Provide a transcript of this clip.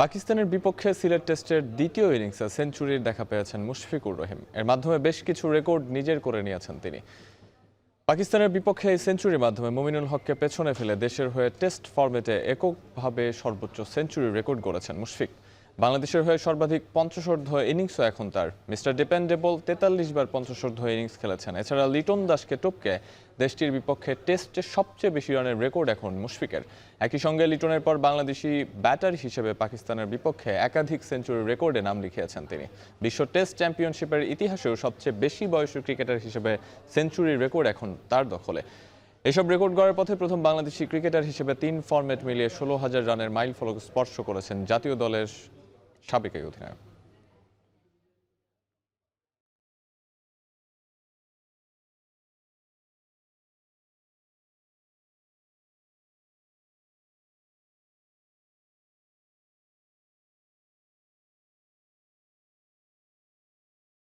পাকিস্তানের বিপক্ষে সিলেট টেস্টের দ্বিতীয় ইনিংসে সেঞ্চুরির দেখা পেয়েছেন মুশফিকুর রহিম। এর মাধ্যমে বেশ কিছু রেকর্ড নিজের করে নিয়েছেন তিনি। পাকিস্তানের বিপক্ষে এই সেঞ্চুরির মাধ্যমে মুমিনুল হককে পেছনে ফেলে দেশের হয়ে টেস্ট ফরম্যাটে এককভাবে সর্বোচ্চ সেঞ্চুরির রেকর্ড গড়েছেন মুশফিক। বাংলাদেশের হয়ে সর্বাধিক পঞ্চাশোর্ধ্ব ইনিংসও এখন তার। মিস্টার ডিপেন্ডেবল ৪৩ বার পঞ্চাশোর্ধ্ব ইনিংস খেলেছেন। এছাড়া লিটন দাসকে টপকে দেশটির বিপক্ষে টেস্টে সবচেয়ে বেশি রানের রেকর্ড এখন মুশফিকের। একই সঙ্গে লিটনের পর বাংলাদেশি ব্যাটার হিসেবে পাকিস্তানের বিপক্ষে একাধিক সেঞ্চুরির রেকর্ডে নাম লিখিয়েছেন তিনি। বিশ্ব টেস্ট চ্যাম্পিয়নশিপের ইতিহাসেও সবচেয়ে বেশি বয়সী ক্রিকেটার হিসেবে সেঞ্চুরির রেকর্ড এখন তার দখলে। এসব রেকর্ড গড়ার পথে প্রথম বাংলাদেশি ক্রিকেটার হিসেবে ৩ ফরম্যাট মিলিয়ে ১৬,০০০ রানের মাইলফলক স্পর্শ করেছেন জাতীয় দলের সাবেক এই অধিনায়ক।